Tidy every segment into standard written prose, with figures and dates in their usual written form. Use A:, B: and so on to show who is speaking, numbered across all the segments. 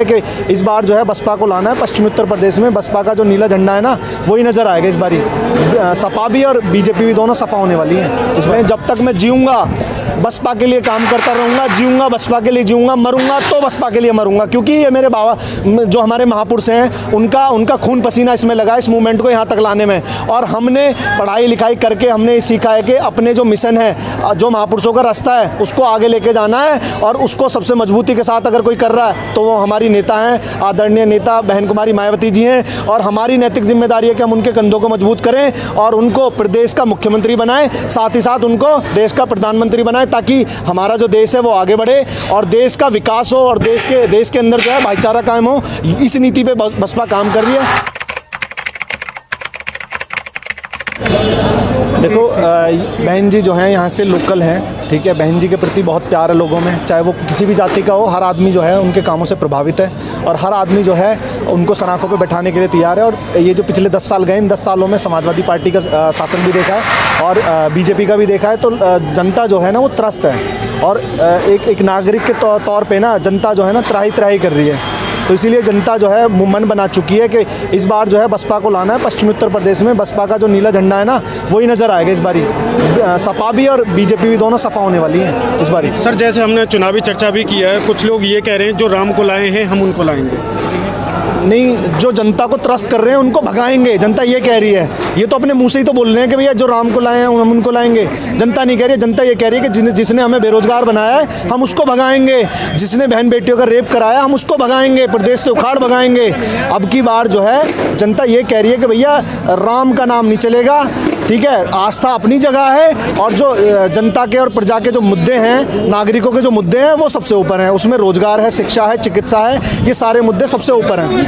A: कि इस बार जो है बसपा को लाना है। पश्चिमी उत्तर प्रदेश में बसपा का जो नीला झंडा है ना, वही नज़र आएगा इस बारी। सपा भी और बीजेपी भी दोनों सफा होने वाली हैं इसमें। जब तक मैं जीऊँगा बसपा के लिए काम करता रहूँगा, जीऊँगा बसपा के लिए जीऊँगा, मरूँगा तो बसपा के लिए मरूँगा, क्योंकि ये मेरे बाबा जो हमारे महापुरुष हैं उनका खून पसीना इसमें लगा, इस मूवमेंट को यहाँ तक लाने में। और हमने पढ़ाई लिखाई करके हमने ये सीखा है कि अपने जो मिशन है, जो महापुरुषों का रास्ता है, उसको आगे लेके जाना है। और उसको सबसे मजबूती के साथ अगर कोई कर रहा है तो वो हमारी नेता हैं, आदरणीय नेता बहन कुमारी मायावती जी हैं। और हमारी नैतिक जिम्मेदारी है कि हम उनके कंधों को मजबूत करें और उनको प्रदेश का मुख्यमंत्री बनाएं, साथ ही साथ उनको देश का प्रधानमंत्री बनाएं, ताकि हमारा जो देश है वो आगे बढ़े और देश का विकास हो और देश के अंदर जो है भाईचारा कायम हो। इस नीति पे बसपा काम कर रही है। देखो बहन जी जो हैं यहाँ से लोकल हैं, ठीक है। बहन जी के प्रति बहुत प्यार है लोगों में, चाहे वो किसी भी जाति का हो। हर आदमी जो है उनके कामों से प्रभावित है और हर आदमी जो है उनको सनाखों पे बैठाने के लिए तैयार है। और ये जो पिछले 10 साल गए, इन 10 सालों में समाजवादी पार्टी का शासन भी देखा है और बीजेपी का भी देखा है। तो जनता जो है ना वो त्रस्त है और एक नागरिक के तौर पर ना जनता जो है ना त्राही कर रही है। तो इसीलिए जनता जो है मन बना चुकी है कि इस बार जो है बसपा को लाना है। पश्चिमी उत्तर प्रदेश में बसपा का जो नीला झंडा है ना, वही नज़र आएगा इस बारी। सपा भी और बीजेपी भी दोनों सफा होने वाली हैं इस बारी।
B: सर, जैसे हमने चुनावी चर्चा भी की है, कुछ लोग ये कह रहे हैं जो राम को लाए हैं हम उनको लाएंगे।
A: नहीं, जो जनता को त्रस्त कर रहे हैं उनको भगाएंगे, जनता ये कह रही है। ये तो अपने मुंह से ही तो बोल रहे हैं कि भैया जो राम को लाए हैं हम उनको लाएंगे। जनता नहीं कह रही है, जनता ये कह रही है कि जिसने हमें बेरोजगार बनाया है हम उसको भगाएंगे, जिसने बहन बेटियों का रेप कराया हम उसको भगाएंगे, प्रदेश से उखाड़ भगाएंगे। अब की बार जो है जनता ये कह रही है कि भैया राम का नाम नहीं चलेगा, ठीक है। आस्था अपनी जगह है और जो जनता के और प्रजा के जो मुद्दे हैं, नागरिकों के जो मुद्दे हैं वो सबसे ऊपर हैं। उसमें रोजगार है, शिक्षा है, चिकित्सा है, ये सारे मुद्दे सबसे ऊपर हैं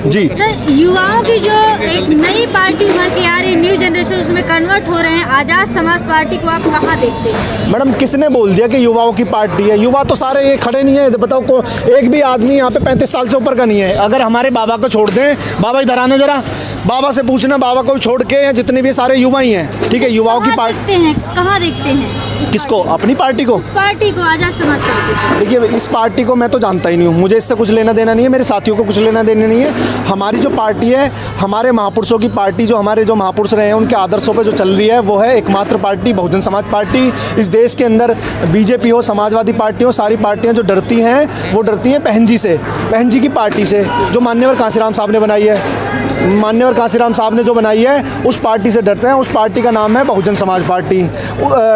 A: जी।
C: सर, युवाओं की जो एक नई पार्टी उभर के आ रही, न्यू जनरेशन, उसमें कन्वर्ट हो रहे हैं, आजाद समाज पार्टी को आप कहाँ देखते हैं?
A: मैडम, किसने बोल दिया कि युवाओं की पार्टी है? युवा तो सारे ये खड़े नहीं है। बताओ को एक भी आदमी यहाँ पे 35 साल से ऊपर का नहीं है। अगर हमारे बाबा को छोड़ दें, बाबा इधर आने जरा, बाबा से पूछना, बाबा को छोड़ के जितने भी सारे युवा ही हैं, ठीक है। युवाओं की पार्टी
C: कहाँ देखते हैं?
A: किसको? अपनी पार्टी को?
C: पार्टी को, आजाद समाज पार्टी।
A: देखिए, इस पार्टी को मैं तो जानता ही नहीं हूँ, मुझे इससे कुछ लेना देना नहीं है, मेरे साथियों को कुछ लेना देना नहीं है। हमारी जो पार्टी है, हमारे महापुरुषों की पार्टी, जो हमारे जो महापुरुष रहे हैं उनके आदर्शों पे जो चल रही है, वो है एकमात्र पार्टी बहुजन समाज पार्टी। इस देश के अंदर बीजेपी हो, समाजवादी पार्टी हो, सारी पार्टियाँ जो डरती हैं वो डरती हैं बहन जी से, बहन जी की पार्टी से, जो मान्यवर कांसीराम साहब ने बनाई है। मान्यवर कांसीराम साहब ने जो बनाई है उस पार्टी से डरते हैं। उस पार्टी का नाम है बहुजन समाज पार्टी।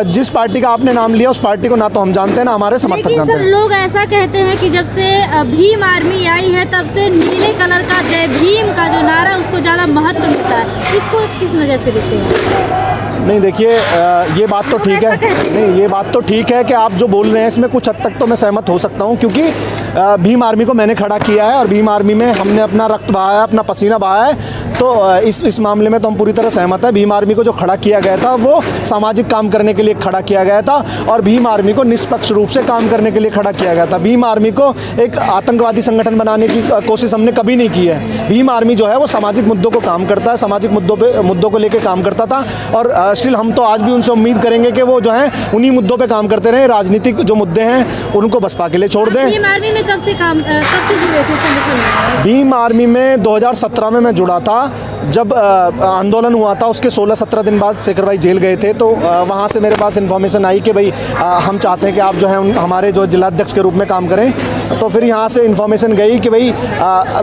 A: जिस पार्टी का आपने नाम लिया उस पार्टी को ना तो हम जानते हैं ना हमारे समर्थक जानते हैं।
C: लोग ऐसा कहते हैं कि जब से भीम आर्मी आई है तब से नीले कलर का जय भीम का जो नारा उसको ज़्यादा महत्व मिलता है। इसको किस नज़र से देखते हैं?
A: नहीं, देखिए, ये बात तो ठीक है। नहीं, ये बात तो ठीक है कि आप जो बोल रहे हैं इसमें कुछ हद तक तो मैं सहमत हो सकता हूँ, क्योंकि भीम आर्मी को मैंने खड़ा किया है और भीम आर्मी में हमने अपना रक्त बहाया, अपना पसीना बहाया है। तो इस मामले में तो हम पूरी तरह सहमत है। भीम आर्मी को जो खड़ा किया गया था वो सामाजिक काम करने के लिए खड़ा किया गया था और भीम आर्मी को निष्पक्ष रूप से काम करने के लिए खड़ा किया गया था। भीम आर्मी को एक आतंकवादी संगठन बनाने की कोशिश हमने कभी नहीं की है। भीम आर्मी जो है वो सामाजिक मुद्दों को काम करता है, सामाजिक मुद्दों को लेकर काम करता था और स्टिल हम तो आज भी उनसे उम्मीद करेंगे कि वो जो है उन्हीं मुद्दों पे काम करते रहे। राजनीतिक जो मुद्दे हैं उनको बसपा के लिए छोड़ दें।
C: भीम आर्मी में कब से जुड़े थे संगठन?
A: भीम आर्मी में 2017 में मैं जुड़ा था, जब आंदोलन हुआ था। उसके 16-17 दिन बाद शेखर भाई जेल गए थे, तो वहाँ से मेरे पास इन्फॉर्मेशन आई कि भाई हम चाहते हैं कि आप जो है हमारे जो जिलाध्यक्ष के रूप में काम करें। तो फिर यहाँ से इन्फॉर्मेशन गई कि भाई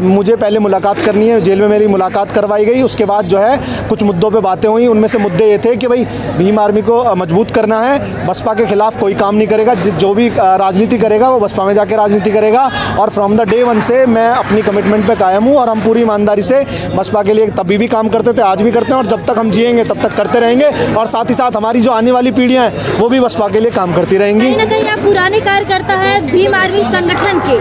A: मुझे पहले मुलाकात करनी है। जेल में मेरी मुलाकात करवाई गई। उसके बाद जो है कुछ मुद्दों पे बातें हुई। उनमें से मुद्दे ये थे कि भाई भीम आर्मी को मजबूत करना है, बसपा के खिलाफ कोई काम नहीं करेगा, जो भी राजनीति करेगा वो बसपा में जाके राजनीति करेगा। और फ्रॉम द डे वन से मैं अपनी कमिटमेंट पे कायम हूँ और हम पूरी ईमानदारी से बसपा के लिए तभी भी काम करते थे, आज भी करते हैं और जब तक हम जिएंगे तब तक करते रहेंगे। और साथ ही साथ हमारी जो आने वाली पीढ़ियाँ हैं वो भी बसपा के लिए काम करती रहेंगी।
C: कहीं ना कहीं आप पुराने कार्यकर्ता है भीम आर्मी संगठन के,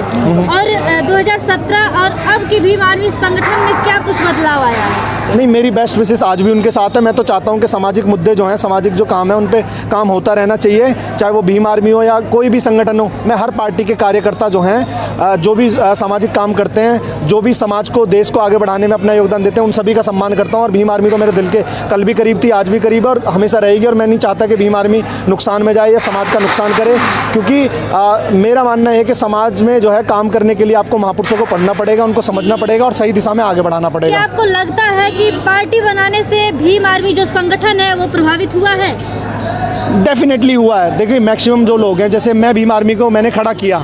C: और 2017 और अब की भीम आर्मी संगठन में क्या कुछ बदलाव आया है?
A: नहीं, मेरी बेस्ट विशेष आज भी उनके साथ है। मैं तो चाहता हूं कि सामाजिक मुद्दे जो हैं, सामाजिक जो काम है उन पे काम होता रहना चाहिए, चाहे वो भीम आर्मी हो या कोई भी संगठन हो। मैं हर पार्टी के कार्यकर्ता जो हैं, जो भी सामाजिक काम करते हैं, जो भी समाज को, देश को आगे बढ़ाने में अपना योगदान देते हैं, उन सभी का सम्मान करता हूँ। और भीम आर्मी तो मेरे दिल के कल भी करीब थी, आज भी करीब है और हमेशा रहेगी। और मैं नहीं चाहता कि भीम आर्मी नुकसान में जाए या समाज का नुकसान करे, क्योंकि मेरा मानना है कि समाज में जो है काम करने के लिए आपको महापुरुषों को पढ़ना पड़ेगा, उनको समझना पड़ेगा और सही दिशा में आगे बढ़ाना
C: क्या
A: पड़ेगा।
C: आपको लगता है कि पार्टी बनाने से भीम आर्मी जो संगठन है वो प्रभावित हुआ है?
A: डेफिनेटली हुआ है। देखिए मैक्सिमम जो लोग हैं, जैसे मैं भीम आर्मी को मैंने खड़ा किया,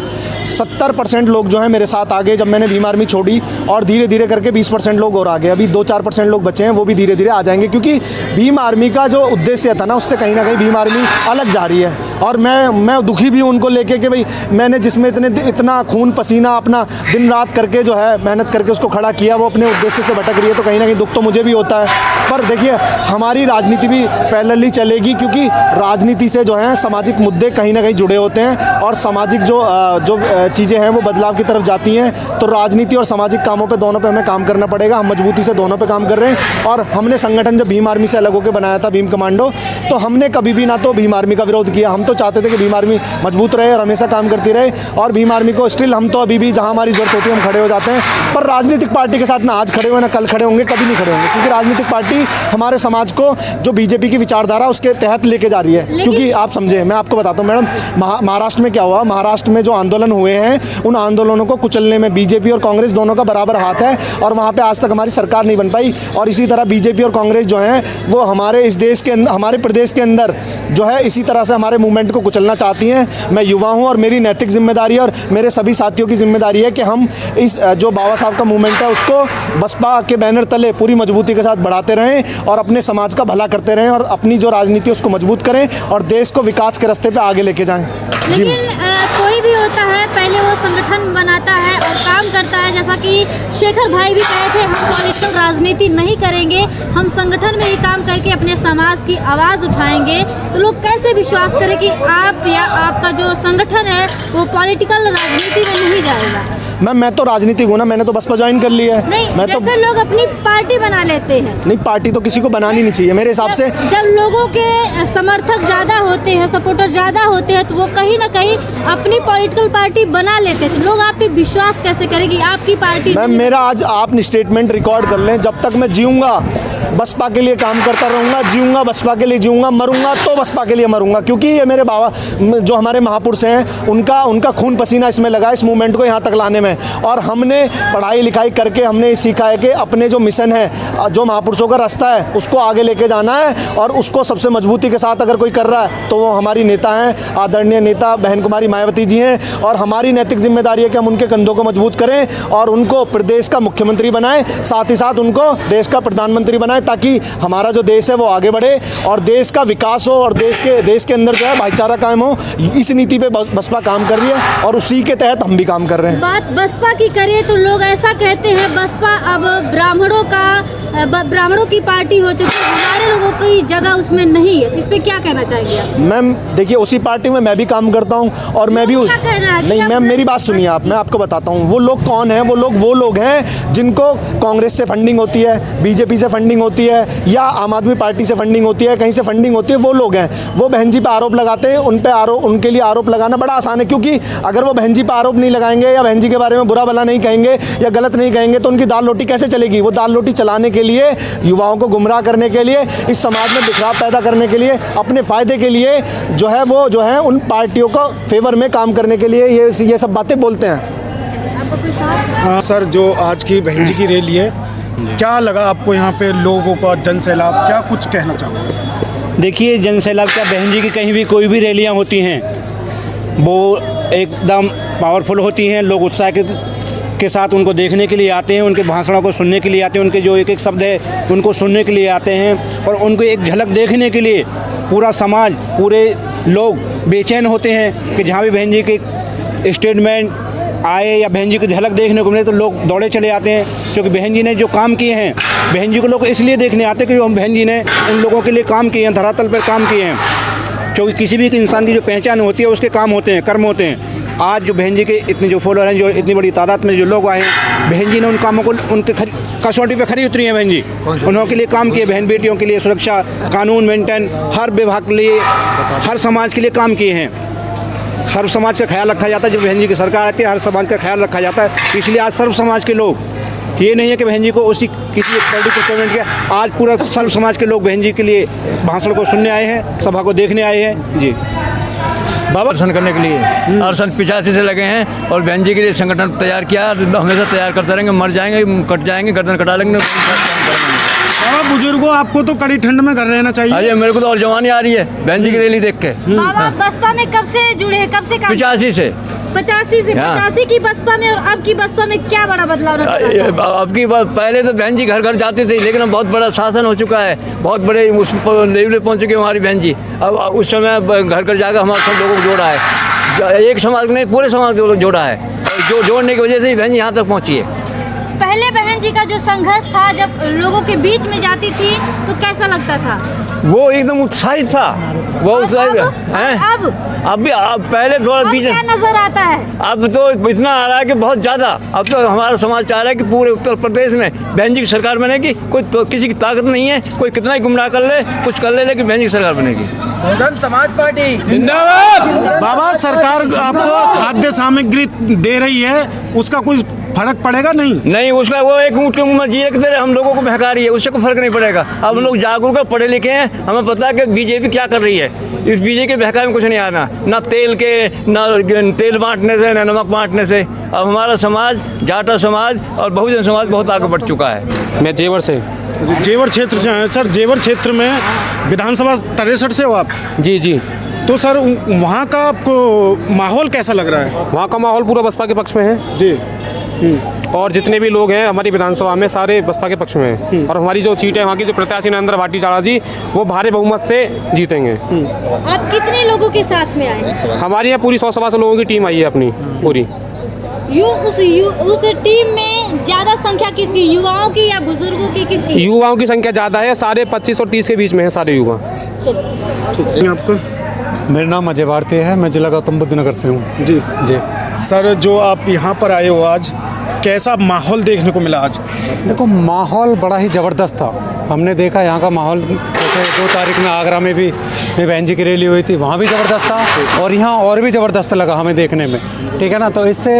A: 70% लोग जो हैं मेरे साथ आ गए जब मैंने भीम आर्मी छोड़ी, और धीरे धीरे करके 20% लोग और आ गए। अभी 2-4% लोग बचे हैं, वो भी धीरे धीरे आ जाएंगे, क्योंकि भीम आर्मी का जो उद्देश्य था ना, उससे कहीं ना कहीं भीम आर्मी अलग जा रही है। और मैं दुखी भी हूँ उनको लेके कि भाई मैंने जिसमें इतना खून पसीना अपना दिन रात करके जो है मेहनत करके उसको खड़ा किया, वो अपने उद्देश्य से भटक रही है, तो कहीं ना कहीं दुख तो मुझे भी होता है। पर देखिए हमारी राजनीति भी पैरेलली चलेगी, क्योंकि राजनीति से जो है सामाजिक मुद्दे कहीं ना कहीं जुड़े होते हैं और सामाजिक जो चीज़ें हैं वो बदलाव की तरफ जाती हैं। तो राजनीति और सामाजिक कामों पे दोनों पे हमें काम करना पड़ेगा। हम मजबूती से दोनों पे काम कर रहे हैं। और हमने संगठन जब भीम आर्मी से अलग होकर बनाया था भीम कमांडो, तो हमने कभी भी ना तो भीम आर्मी का विरोध किया। हम तो चाहते थे कि भीम आर्मी मजबूत रहे और हमेशा काम करती रहे, और भीम आर्मी को स्टिल हम तो अभी भी जहाँ हमारी जरूरत होती है हम खड़े हो जाते हैं। पर राजनीतिक पार्टी के साथ ना आज खड़े हुए ना कल खड़े होंगे, कभी नहीं खड़े होंगे, क्योंकि राजनीतिक पार्टी हमारे समाज को जो बीजेपी की विचारधारा उसके तहत लेके जा रही है। क्योंकि आप समझे, मैं आपको बताता हूँ मैडम, महाराष्ट्र में क्या हुआ, महाराष्ट्र में जो आंदोलन हुए हैं उन आंदोलनों को कुचलने में बीजेपी और कांग्रेस दोनों का बराबर हाथ है, और वहाँ पे आज तक हमारी सरकार नहीं बन पाई। और इसी तरह बीजेपी और कांग्रेस जो है वो हमारे इस देश के अंदर, हमारे प्रदेश के अंदर जो है इसी तरह से हमारे मूवमेंट को कुचलना चाहती हैं। मैं युवा हूँ और मेरी नैतिक जिम्मेदारी है और मेरे सभी साथियों की जिम्मेदारी है कि हम इस जो बाबा साहब का मूवमेंट है उसको बसपा के बैनर तले पूरी मजबूती के साथ बढ़ाते रहें और अपने समाज का भला करते रहें और अपनी जो राजनीति है उसको मजबूत करें और देश को विकास के रास्ते पे आगे लेके जाएं।
C: लेकिन कोई भी होता है पहले वो संगठन बनाता है और काम करता है, जैसा कि शेखर भाई भी कहे थे, हम पॉलिटिकल राजनीति नहीं करेंगे, हम संगठन में ही काम करके अपने समाज की आवाज़ उठाएंगे। तो लोग कैसे विश्वास करें कि आप या आपका जो संगठन है वो पॉलिटिकल राजनीति में नहीं जाएगा?
A: मैम मैं तो राजनीतिक हूँ ना, मैंने तो बसपा ज्वाइन कर लिया है।
C: नहीं,
A: मैं
C: जैसे
A: तो
C: लोग अपनी पार्टी बना लेते हैं।
A: नहीं, पार्टी तो किसी को बनानी नहीं चाहिए मेरे हिसाब से।
C: जब लोगों के समर्थक ज़्यादा होते हैं, सपोर्टर ज़्यादा होते हैं, तो वो कहीं ना कहीं अपनी पॉलिटिकल पार्टी बना लेते हैं। तो लोग आप पे विश्वास कैसे करेंगे आपकी पार्टी?
A: मैम मेरा आज आपने स्टेटमेंट रिकॉर्ड कर लें, जब तक मैं जीऊँगा बसपा के लिए काम करता रहूँगा, जीऊँगा बसपा के लिए जीऊँगा, मरूँगा तो बसपा के लिए मरूँगा, क्योंकि ये मेरे बाबा जो हमारे महापुरुष हैं उनका खून पसीना इसमें लगा, इस मूवमेंट को यहाँ तक लाने में। और हमने पढ़ाई लिखाई करके हमने सीखा है कि अपने जो मिशन है, जो महापुरुषों का रास्ता है उसको आगे लेके जाना है, और उसको सबसे मजबूती के साथ अगर कोई कर रहा है तो वो हमारी नेता हैं, आदरणीय नेता बहन कुमारी मायावती जी हैं। और हमारी नैतिक जिम्मेदारी है कि हम उनके कंधों को मजबूत करें और उनको प्रदेश का मुख्यमंत्री बनाएं, साथ ही साथ उनको देश का प्रधानमंत्री बनाएं, ताकि हमारा जो देश है वो आगे बढ़े और देश का विकास हो और देश के अंदर जो है भाईचारा कायम हो। इस नीति पे बसपा काम कर रही है और उसी के तहत हम भी काम कर रहे हैं।
C: बात बसपा की करें तो लोग ऐसा कहते हैं बसपा अब ब्राह्मणों की पार्टी हो चुकी है, हमारे लोगों की जगह उसमें नहीं है। इस पे क्या कहना चाहिए आप?
A: मैम देखिए उसी पार्टी में मैं भी काम करता हूँ और मैं भी नहीं मैम मेरी बात सुनिए आप, मैं आपको बताता हूँ वो लोग कौन है। वो लोग हैं जिनको कांग्रेस से फंडिंग होती है, बीजेपी से फंडिंग होती है या आम आदमी पार्टी से फंडिंग होती है, कहीं से फंडिंग होती है, वो लोग हैं। वो बहन जी पे आरोप लगाते हैं, उनके लिए आरोप लगाना बड़ा आसान है, क्योंकि अगर वो बहन जी पे आरोप नहीं लगाएंगे या बहन जी के बारे में बुरा भला नहीं कहेंगे या गलत नहीं कहेंगे तो उनकी दाल रोटी कैसे चलेगी? वो दाल रोटी चलाने के लिए, युवाओं को गुमराह करने के लिए, इस समाज में बिखराव पैदा करने के लिए, अपने फ़ायदे के लिए जो है उन पार्टियों को फेवर में काम करने के लिए ये सब बातें बोलते हैं।
B: सर जो आज की बहन जी की रैली है, क्या लगा आपको यहाँ पे लोगों का जन सैलाब, क्या कुछ कहना चाहोगे?
D: देखिए जन सैलाब क्या, बहन जी की कहीं भी कोई भी रैलियाँ होती हैं वो एकदम पावरफुल होती हैं। लोग उत्साह के साथ उनको देखने के लिए आते हैं, उनके भाषणों को सुनने के लिए आते हैं, उनके जो एक एक शब्द है उनको सुनने के लिए आते हैं और उनको एक झलक देखने के लिए पूरा समाज, पूरे लोग बेचैन होते हैं कि जहाँ भी बहन जी के स्टेटमेंट आए या बहन जी की झलक देखने को मिले तो लोग दौड़े चले आते हैं। क्योंकि बहन जी ने जो काम किए हैं, बहन जी को लोग इसलिए देखने आते हैं कि जो बहन जी ने उन लोगों के लिए काम किए हैं, धरातल पर काम किए हैं। क्योंकि किसी भी इंसान की जो पहचान होती है उसके काम होते हैं, कर्म होते हैं। आज जो बहन जी के इतने जो फॉलोअर हैं, जो इतनी बड़ी तादाद में जो लोग आए हैं, बहन जी ने उन कामों को उनके कसौटी पे खरी उतरी हैं। बहन जी उन्होंने के लिए काम किए, बहन बेटियों के लिए सुरक्षा कानून मेंटेन, हर विभाग के लिए, हर समाज के लिए काम किए हैं। सर्व समाज का ख्याल रखा जाता है। जब बहन जी की सरकार आती है हर समाज का ख्याल रखा जाता है, इसलिए आज सर्व समाज के लोग ये नहीं है कि बहन जी को उसी किसी एक पॉलिटिकल कमेंट किया। आज पूरा सर्व समाज के लोग बहन जी के लिए भाषण को सुनने आए हैं, सभा को देखने आए हैं जी।
B: बाबा
E: दर्शन करने के लिए और सन 85 से लगे हैं और बहन जी के लिए संगठन तैयार किया, हमेशा तैयार करते रहेंगे, मर जाएंगे, कट जाएंगे, गर्दन कटा लेंगे।
B: बाबा बुजुर्गों, आपको तो कड़ी ठंड में घर रहना चाहिए।
E: अरे मेरे को तो और जवानी आ रही है बहन जी की रैली देख के।
C: बाबा बसपा में कब से जुड़े हैं, कब से काम
E: 85 से
C: 85 से
E: हाँ।
C: 85 की बसपा में और अब की बसपा में क्या बड़ा बदलाव नजर आता है?
E: अब की बात, पहले तो बहन जी घर घर जाती थी, लेकिन अब बहुत बड़ा शासन हो चुका है, बहुत बड़े उस लेवल पे पहुंच चुके हैं हमारी बहन जी। अब उस समय घर घर जाकर हमारे सब लोगों को जोड़ा है, एक समाज ने पूरे समाज को जोड़ा है, जो जोड़ने की वजह से ही बहन जी यहाँ तक पहुँची है।
C: पहले बहन जी का जो संघर्ष था, जब लोगों के बीच में जाती थी तो कैसा लगता था?
E: वो एकदम उत्साहित था, वो उत्साहित है। अब पहले थोड़ा
C: अब
E: बीच,
C: क्या नजर आता है?
E: अब तो इतना आ रहा है कि बहुत ज़्यादा। अब तो हमारा समाज चाह रहा है कि पूरे उत्तर प्रदेश में बहन जी की सरकार बनेगी। कोई तो किसी की ताकत नहीं है, कोई कितना ही गुमराह कर ले, कुछ कर ले, लेकिन बहन जी की सरकार बनेगी।
F: बहुजन समाज पार्टी
E: जिंदाबाद।
B: बाबा सरकार आपको खाद्य सामग्री दे रही है, उसका कोई फर्क पड़ेगा? नहीं,
E: उसका वो एक ऊँट के मुँह में जीरे की तरह हम लोगों को बहका रही है, उससे कोई फर्क नहीं पड़ेगा। अब हम लोग जागरूक है, पढ़े लिखे हैं, हमें पता है कि बीजेपी क्या कर रही है। इस बीजेपी के बहकावे में कुछ नहीं आना, ना तेल के, ना तेल बांटने से, ना नमक बांटने से। अब हमारा समाज, जाटा समाज और बहुजन समाज बहुत आगे बढ़ चुका है।
G: मैं जेवर से।
B: जेवर क्षेत्र से आए सर। जेवर क्षेत्र में विधानसभा 63 से हो आप?
G: जी जी।
B: तो सर वहाँ का आपको माहौल कैसा लग रहा है?
G: वहाँ का माहौल पूरा बसपा के पक्ष में है
B: जी।
G: और जितने भी लोग हैं हमारी विधानसभा में सारे बसपा के पक्ष में हैं। और हमारी जो सीट है वहाँ की जो प्रत्याशी नरेंद्र भाटी चाड़ा जी, वो भारी बहुमत से जीतेंगे।
C: आप कितने लोगों के साथ में आए?
G: हमारे यहाँ पूरी 100-125 लोगों की टीम आई है अपनी पूरी।
C: उस टीम में ज्यादा संख्या किसकी, युवाओं की या बुजुर्गों की, किसकी?
G: युवाओं की संख्या ज़्यादा है, सारे 25 और 30 के बीच में है सारे युवा।
B: आपको?
H: मेरा नाम अजय भारती है, मैं जिला गौतम बुद्ध नगर से हूँ।
B: जी
H: जी
B: सर, जो आप यहाँ पर आए हो आज, कैसा माहौल देखने को मिला आज?
H: देखो, माहौल बड़ा ही ज़बरदस्त था। हमने देखा यहाँ का माहौल, जैसे 2 तारीख में आगरा में भी बहन जी की रैली हुई थी, वहाँ भी ज़बरदस्त था और यहाँ और भी ज़बरदस्त लगा हमें देखने में। ठीक है ना, तो इससे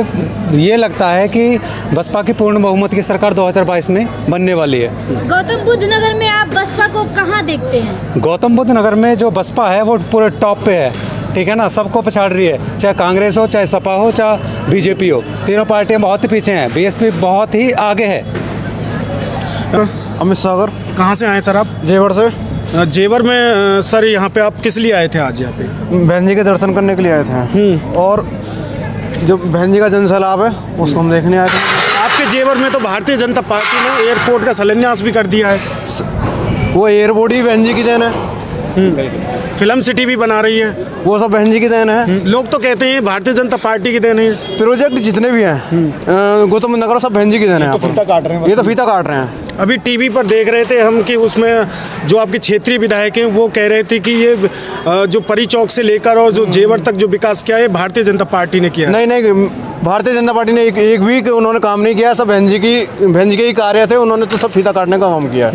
H: ये लगता है कि बसपा की पूर्ण बहुमत की सरकार 2022 में बनने वाली है।
C: गौतम बुद्ध नगर में आप बसपा को कहाँ देखते हैं?
H: गौतम बुद्ध नगर में जो बसपा है वो पूरे टॉप पे है। ठीक है ना, सबको पछाड़ रही है, चाहे कांग्रेस हो, चाहे सपा हो, चाहे बीजेपी हो। तीनों पार्टियां बहुत ही पीछे हैं, बीएसपी बहुत ही आगे है।
A: अमित सागर।
B: कहाँ से आए सर आप?
A: जेवर से।
B: जेवर में सर यहाँ पे आप किस लिए आए थे आज यहाँ पे?
A: बहन जी के दर्शन करने के लिए आए थे और जो बहन जी का जन सैलाब है उसको हम देखने आए थे।
B: आपके जेवर में तो भारतीय जनता पार्टी ने एयरपोर्ट का शिलान्यास भी कर दिया है।
A: वो एयरपोर्ट ही बहन जी की देन है,
B: फिल्म सिटी भी बना रही है,
A: वो सब बहन जी की देन है।
B: लोग तो कहते हैं भारतीय जनता पार्टी की देन है।
A: प्रोजेक्ट जितने भी हैं गौतम नगर सब बहन जी की देन है।
B: फीता काट रहे हैं,
A: ये तो फीता काट रहे हैं।
B: अभी टीवी पर देख रहे थे हम कि उसमें जो आपके क्षेत्रीय विधायक हैं वो कह रहे थे कि ये जो परी चौक से लेकर और जो जेवर तक जो विकास किया है भारतीय जनता पार्टी ने किया।
A: नहीं, भारतीय जनता पार्टी ने एक भी उन्होंने काम नहीं किया, सब बहन जी के ही कार्य थे, उन्होंने तो सब फीता काटने का काम किया।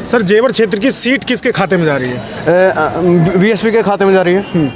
B: सर जेवर क्षेत्र की सीट किसके खाते में जा रही है?
A: बीएसपी के खाते में जा रही है।